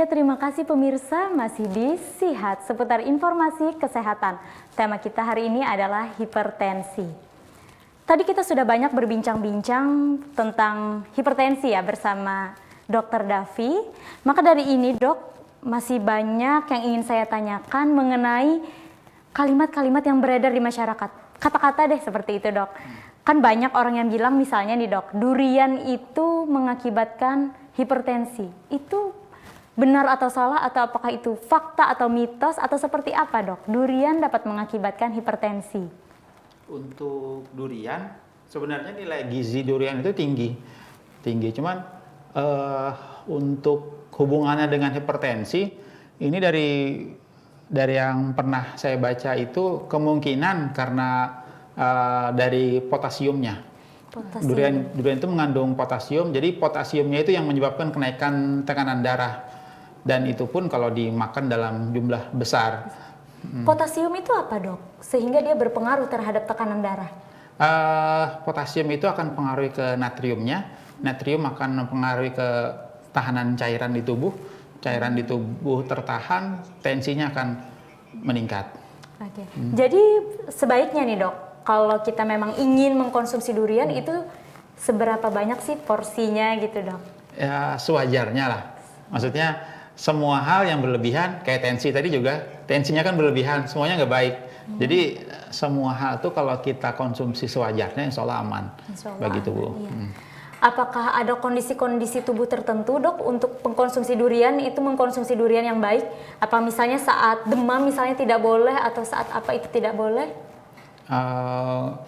Ya, terima kasih pemirsa, masih di Sihat seputar informasi kesehatan. Tema kita hari ini adalah hipertensi. Tadi kita sudah banyak berbincang-bincang tentang hipertensi ya bersama Dr. Davi. Maka dari ini dok, masih banyak yang ingin saya tanyakan mengenai kalimat-kalimat yang beredar di masyarakat. Kata-kata deh seperti itu dok. Kan banyak orang yang bilang misalnya nih dok, durian itu mengakibatkan hipertensi. Itu benar atau salah, atau apakah itu fakta atau mitos, atau seperti apa dok? Durian dapat mengakibatkan hipertensi. Untuk durian, sebenarnya nilai gizi durian itu tinggi. Cuman untuk hubungannya dengan hipertensi, ini dari yang pernah saya baca itu kemungkinan karena dari potasiumnya. Durian itu mengandung potasium, jadi potasiumnya itu yang menyebabkan kenaikan tekanan darah. Dan itu pun kalau dimakan dalam jumlah besar. Potasium itu apa dok? Sehingga dia berpengaruh terhadap tekanan darah? Potasium itu akan pengaruhi ke natriumnya. Natrium akan mempengaruhi ke tahanan cairan di tubuh. Cairan di tubuh tertahan, tensinya akan meningkat. Oke. Jadi sebaiknya nih dok, kalau kita memang ingin mengkonsumsi durian itu seberapa banyak sih porsinya gitu dok? Ya sewajarnya lah. Maksudnya semua hal yang berlebihan, kayak tensi tadi juga, tensinya kan berlebihan, semuanya nggak baik. Jadi semua hal itu kalau kita konsumsi sewajarnya, insya Allah aman bagi tubuh. Iya. Apakah ada kondisi-kondisi tubuh tertentu dok untuk mengkonsumsi durian, itu mengkonsumsi durian yang baik? Apa misalnya saat demam misalnya tidak boleh, atau saat apa itu tidak boleh?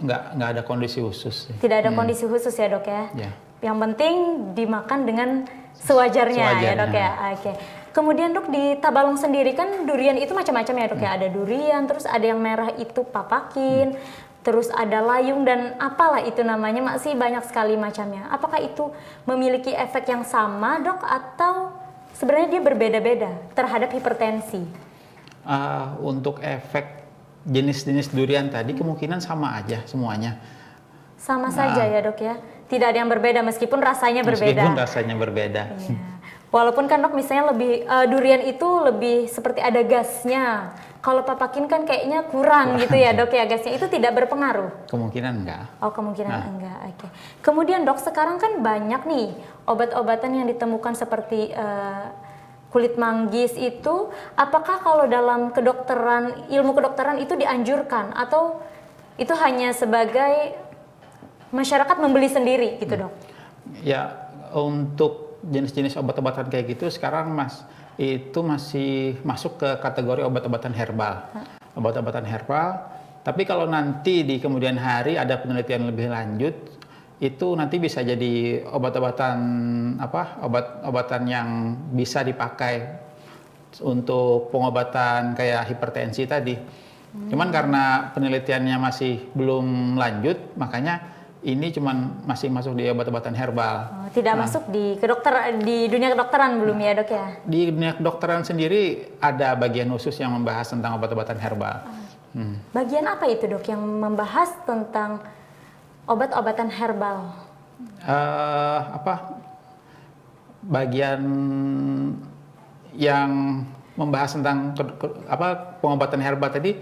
Nggak ada kondisi khusus. Tidak ada kondisi khusus ya dok ya? Ya. Yang penting dimakan dengan sewajarnya. Ya dok ya. Oke. Kemudian dok, di Tabalong sendiri kan durian itu macam-macam ya dok ya. Ada durian, terus ada yang merah itu papakin, terus ada layung dan apalah itu namanya, masih banyak sekali macamnya. Apakah itu memiliki efek yang sama dok, atau sebenarnya dia berbeda-beda terhadap hipertensi? Untuk efek jenis-jenis durian tadi kemungkinan sama aja semuanya. Sama saja ya dok ya? Tidak ada yang berbeda meskipun rasanya berbeda. Meskipun rasanya berbeda. Iya. Walaupun kan dok misalnya lebih durian itu lebih seperti ada gasnya. Kalau papakin kan kayaknya kurang gitu ya dok ya gasnya. Itu tidak berpengaruh? Kemungkinan enggak. Oh kemungkinan enggak. Oke. Kemudian dok, sekarang kan banyak nih obat-obatan yang ditemukan seperti kulit manggis itu. Apakah kalau dalam kedokteran, ilmu kedokteran itu dianjurkan, atau itu hanya sebagai masyarakat membeli sendiri gitu dok? Ya, untuk jenis-jenis obat-obatan kayak gitu sekarang itu masih masuk ke kategori obat-obatan herbal. Obat-obatan herbal. Tapi kalau nanti di kemudian hari ada penelitian lebih lanjut, itu nanti bisa jadi obat-obatan obat-obatan yang bisa dipakai untuk pengobatan kayak hipertensi tadi. Cuman karena penelitiannya masih belum lanjut, makanya ini cuman masih masuk di obat-obatan herbal. Tidak masuk di dunia kedokteran belum ya dok ya? Di dunia kedokteran sendiri ada bagian khusus yang membahas tentang obat-obatan herbal. Bagian apa itu dok yang membahas tentang obat-obatan herbal? Bagian yang membahas tentang pengobatan herbal tadi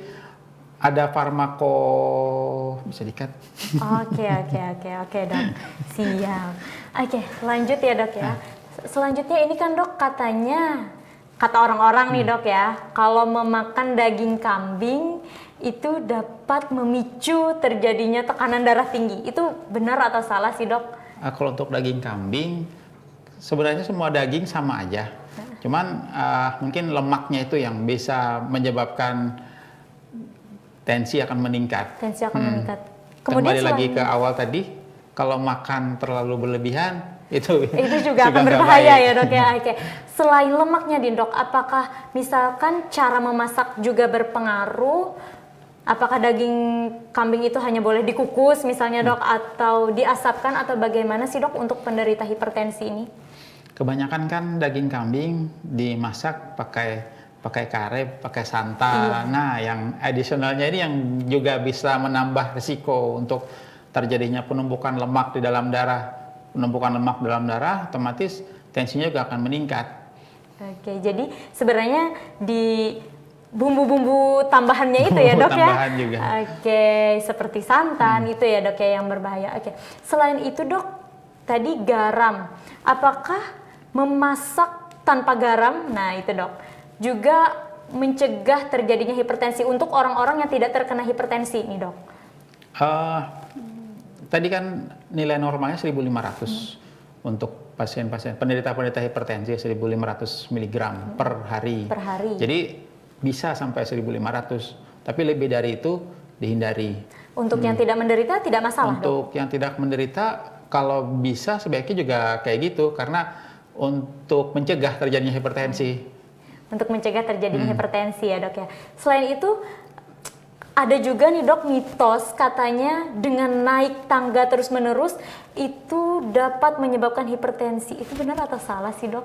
ada farmako, bisa dikat. Oke dok, siap. Oke, lanjut ya dok ya. Selanjutnya ini kan dok katanya, kata orang-orang nih dok ya, kalau memakan daging kambing itu dapat memicu terjadinya tekanan darah tinggi. Itu benar atau salah sih dok? Kalau untuk daging kambing, sebenarnya semua daging sama aja. Cuman mungkin lemaknya itu yang bisa menyebabkan tensi akan meningkat. Tensi akan meningkat. Kemudian kembali lagi ke awal tadi, kalau makan terlalu berlebihan itu juga akan berbahaya ya dok ya. Oke. Selain lemaknya nih dok, apakah misalkan cara memasak juga berpengaruh? Apakah daging kambing itu hanya boleh dikukus misalnya dok, atau diasapkan, atau bagaimana sih dok untuk penderita hipertensi ini? Kebanyakan kan daging kambing dimasak pakai kare, pakai santan. Nah, yang additionalnya ini yang juga bisa menambah risiko untuk terjadinya penumpukan lemak di dalam darah. Penumpukan lemak dalam darah, otomatis tensinya juga akan meningkat. Oke, jadi sebenarnya di bumbu-bumbu tambahannya itu ya, Bumbu Dok ya? tambahan juga. Oke, seperti santan itu ya, Dok ya, yang berbahaya. Oke. Selain itu, Dok, tadi garam. Apakah memasak tanpa garam? Nah, itu, Dok. Juga mencegah terjadinya hipertensi untuk orang-orang yang tidak terkena hipertensi nih, Dok. Tadi kan nilai normalnya 1.500 untuk pasien-pasien penderita hipertensi 1.500 mg per hari. Per hari. Jadi bisa sampai 1.500, tapi lebih dari itu dihindari. Untuk yang tidak menderita tidak masalah, Dok? Untuk yang tidak menderita, kalau bisa sebaiknya juga kayak gitu, karena untuk mencegah terjadinya hipertensi. Untuk mencegah terjadinya hipertensi ya, Dok ya. Selain itu, ada juga nih, Dok, mitos katanya dengan naik tangga terus-menerus itu dapat menyebabkan hipertensi. Itu benar atau salah sih, Dok?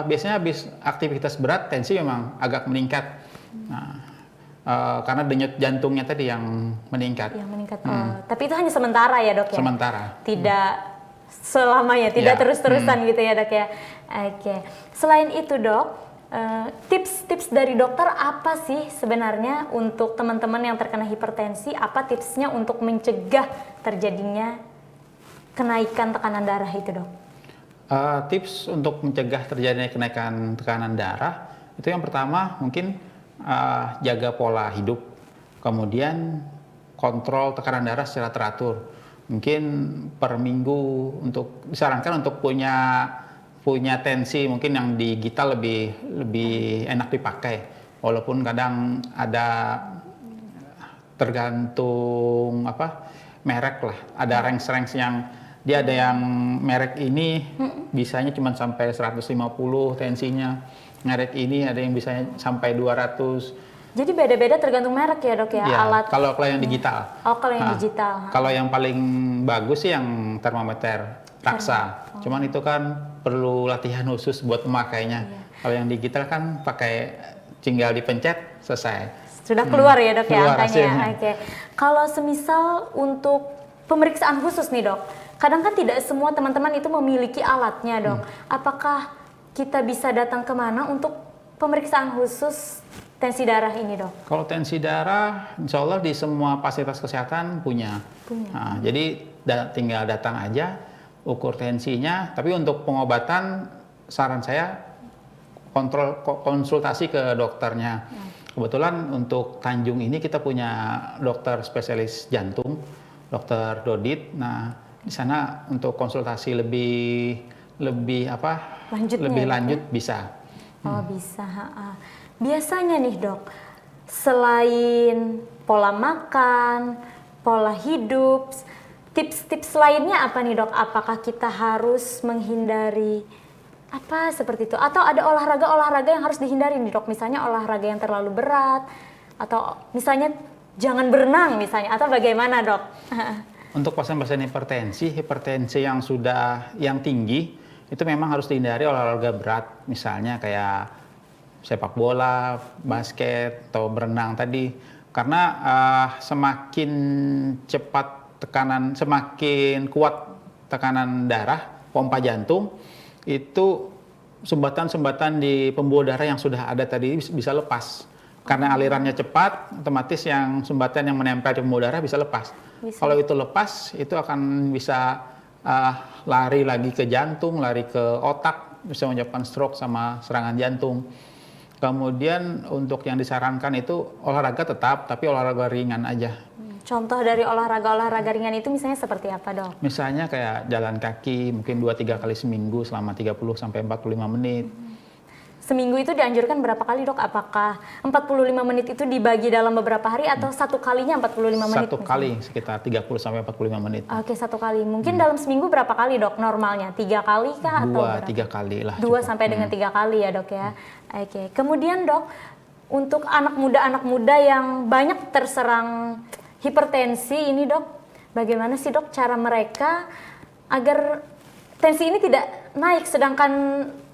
Biasanya habis aktivitas berat, tensi memang agak meningkat. Nah, karena denyut jantungnya tadi yang meningkat. Yang meningkat. Tapi itu hanya sementara ya, Dok ya? Sementara. Tidak selamanya, tidak Ya. terus-terusan gitu ya, Dok ya. Oke. Selain itu, Dok, tips-tips dari dokter apa sih sebenarnya untuk teman-teman yang terkena hipertensi? Apa tipsnya untuk mencegah terjadinya kenaikan tekanan darah itu, Dok? Tips untuk mencegah terjadinya kenaikan tekanan darah itu yang pertama mungkin jaga pola hidup, kemudian kontrol tekanan darah secara teratur. Mungkin per minggu disarankan untuk punya tensi mungkin yang digital lebih enak dipakai, walaupun kadang ada tergantung merek lah, ada range yang dia ada yang merek ini bisanya cuma sampai 150 tensinya, merek ini ada yang bisanya sampai 200. Jadi beda-beda tergantung merek ya, Dok ya, Ya, alat. kalau yang digital. Oh, kalau yang digital. Kalau yang paling bagus sih yang termometer Raksa. Cuman itu kan perlu latihan khusus buat memakainya. Kalau yang digital kan pakai tinggal dipencet selesai. Sudah keluar ya, Dok ya, Keluar angkanya. hasilnya. Oke. Kalau semisal untuk pemeriksaan khusus nih, Dok. Kadang kan tidak semua teman-teman itu memiliki alatnya, Dok. Apakah kita bisa datang kemana untuk pemeriksaan khusus tensi darah ini, Dok? Kalau tensi darah, insya Allah di semua fasilitas kesehatan punya. Nah, jadi tinggal datang aja, ukur tensinya. Tapi untuk pengobatan, saran saya konsultasi ke dokternya. Kebetulan untuk Tanjung ini kita punya dokter spesialis jantung, Dokter Dodit. Nah, di sana untuk konsultasi lebih lanjut bisa. Oh, bisa. Biasanya nih, Dok, selain pola makan, pola hidup, tips-tips lainnya apa nih, Dok? Apakah kita harus menghindari seperti itu? Atau ada olahraga yang harus dihindari nih, Dok? Misalnya olahraga yang terlalu berat, atau misalnya jangan berenang misalnya, atau bagaimana, Dok? Untuk pasien-pasien hipertensi yang tinggi, itu memang harus dihindari olahraga berat, misalnya kayak sepak bola, basket, atau berenang tadi. Karena semakin kuat tekanan darah, pompa jantung, itu sumbatan-sumbatan di pembuluh darah yang sudah ada tadi bisa lepas. Karena alirannya cepat, otomatis yang sumbatan yang menempel di pembuluh darah bisa lepas. Kalau itu lepas, itu akan bisa lari lagi ke jantung, lari ke otak, bisa menyebabkan stroke sama serangan jantung. Kemudian untuk yang disarankan itu olahraga tetap, tapi olahraga ringan aja. Contoh dari olahraga ringan itu misalnya seperti apa, Dok? Misalnya kayak jalan kaki, mungkin 2-3 kali seminggu selama 30-45 menit. Seminggu itu dianjurkan berapa kali, Dok? Apakah 45 menit itu dibagi dalam beberapa hari atau satu kalinya 45 menit? Satu kali sekitar 30-45 menit. Oke, satu kali. Mungkin dalam seminggu berapa kali, Dok, normalnya? 3 kali kah? Atau 2-3 kali lah. 2 sampai dengan 3 kali ya, Dok ya. Oke. Kemudian, Dok, untuk anak muda yang banyak terserang hipertensi ini, Dok, bagaimana sih, Dok, cara mereka agar tensi ini tidak naik? Sedangkan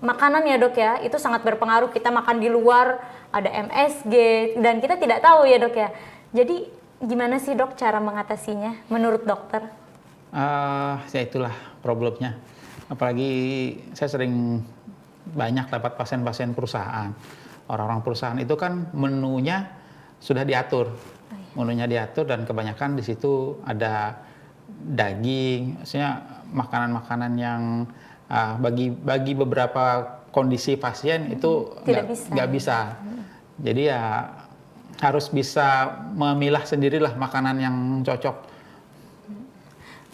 makanan ya, Dok ya, itu sangat berpengaruh. Kita makan di luar, ada MSG, dan kita tidak tahu ya, Dok ya. Jadi gimana sih, Dok, cara mengatasinya menurut dokter? Ya itulah problemnya. Apalagi saya sering banyak dapat pasien-pasien perusahaan. Orang-orang perusahaan itu kan menunya sudah diatur. Menunya diatur dan kebanyakan di situ ada daging, maksudnya makanan-makanan yang bagi beberapa kondisi pasien itu nggak bisa. Jadi ya harus bisa memilah sendirilah makanan yang cocok.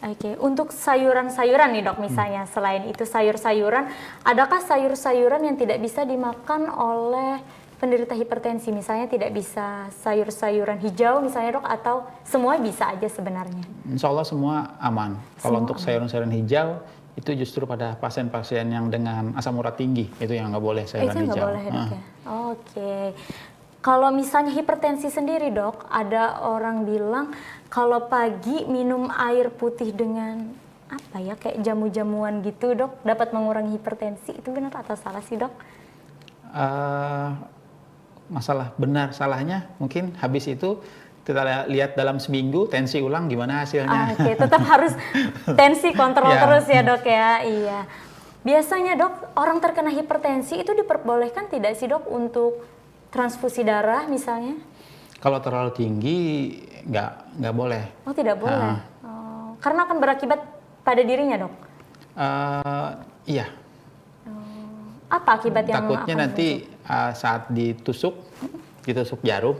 Oke, untuk sayuran-sayuran nih dok misalnya, selain itu sayur-sayuran, adakah sayur-sayuran yang tidak bisa dimakan oleh penderita hipertensi? Misalnya tidak bisa sayur-sayuran hijau misalnya dok, atau semua bisa aja sebenarnya? Insya Allah semua aman. Kalau untuk sayuran-sayuran hijau, itu justru pada pasien-pasien yang dengan asam urat tinggi, itu yang nggak boleh sayuran itu hijau. Nggak boleh ya dok ya? Oke. Kalau misalnya hipertensi sendiri dok, ada orang bilang kalau pagi minum air putih dengan apa ya, kayak jamu-jamuan gitu dok, dapat mengurangi hipertensi. Itu benar atau salah sih dok? Masalah benar salahnya mungkin habis itu kita lihat dalam seminggu tensi ulang gimana hasilnya. Oke, tetap harus tensi kontrol terus ya dok ya. Iya. Biasanya dok, orang terkena hipertensi itu diperbolehkan tidak sih dok untuk transfusi darah misalnya? Kalau terlalu tinggi nggak boleh. Oh tidak boleh. Karena akan berakibat pada dirinya dok? Iya. Apa akibat yang takutnya akan nanti saat ditusuk jarum,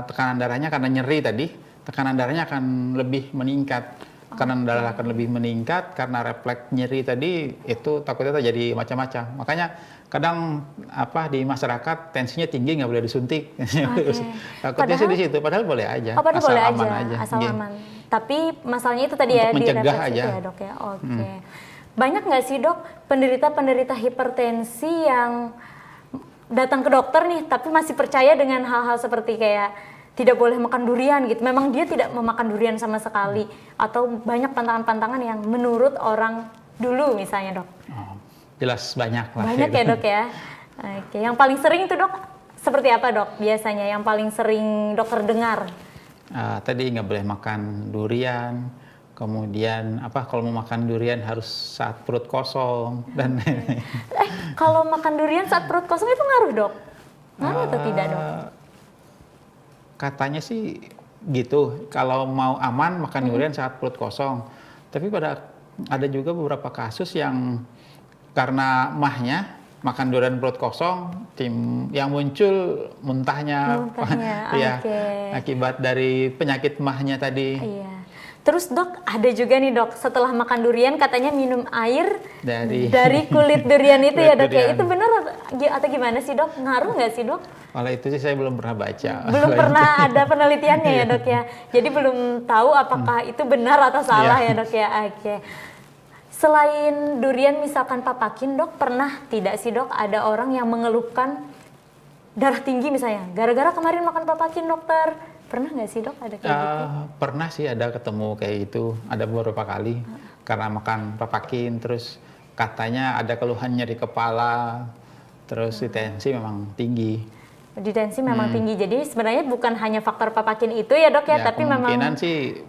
tekanan darahnya karena nyeri tadi, tekanan darahnya akan lebih meningkat. Tekanan darah akan lebih meningkat karena refleks nyeri tadi, itu takutnya terjadi macam-macam. Makanya kadang di masyarakat tensinya tinggi nggak boleh disuntik. Takutnya sih di situ, padahal boleh aja. Padahal asal boleh aman aja. Asal aman. Tapi masalahnya itu tadi untuk ya mencegah di aja. ya dok ya. Oke. Banyak nggak sih dok penderita-penderita hipertensi yang datang ke dokter nih, tapi masih percaya dengan hal-hal seperti kayak tidak boleh makan durian gitu. Memang dia tidak memakan durian sama sekali, atau banyak pantangan-pantangan yang menurut orang dulu misalnya dok. Jelas banyak lah. Banyak ya dok ya. Oke, yang paling sering itu dok seperti apa dok biasanya yang paling sering dokter dengar? Tadi nggak boleh makan durian, kemudian kalau mau makan durian harus saat perut kosong dan kalau makan durian saat perut kosong itu ngaruh dok? Ngaruh atau tidak dok? Katanya sih gitu, kalau mau aman makan durian saat perut kosong. Tapi ada juga beberapa kasus yang karena mahnya makan durian perut kosong, yang muncul muntahnya, ya, akibat dari penyakit mahnya tadi. Iya. Terus dok, ada juga nih dok, setelah makan durian katanya minum air dari kulit durian itu ya dok ya. Itu benar atau gimana sih dok? Ngaruh nggak sih dok? Kalau itu sih saya belum pernah baca. Belum pernah ada penelitiannya ya dok ya. Jadi belum tahu apakah itu benar atau salah ya dok ya. Oke. Selain durian misalkan papakin dok, pernah tidak sih dok ada orang yang mengeluhkan darah tinggi misalnya gara-gara kemarin makan papakin dokter? Pernah nggak sih dok ada kayak gitu? Pernah sih ada ketemu kayak gitu, ada beberapa kali karena makan papakin, terus katanya ada keluhan nyeri kepala, terus tensi memang tinggi. Di tensi memang tinggi, jadi sebenarnya bukan hanya faktor papakin itu ya dok ya, tapi memang kemungkinan sih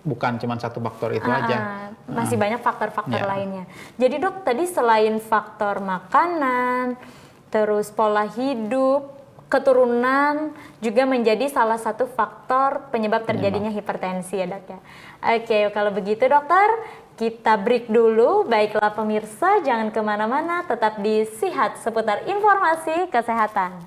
bukan cuma satu faktor itu aja. Masih banyak faktor-faktor lainnya. Jadi dok, tadi selain faktor makanan, terus pola hidup, keturunan juga menjadi salah satu faktor penyebab terjadinya hipertensi ya dok ya. Oke, kalau begitu dokter, kita break dulu. Baiklah pemirsa, jangan kemana-mana, tetap di Sihat seputar informasi kesehatan.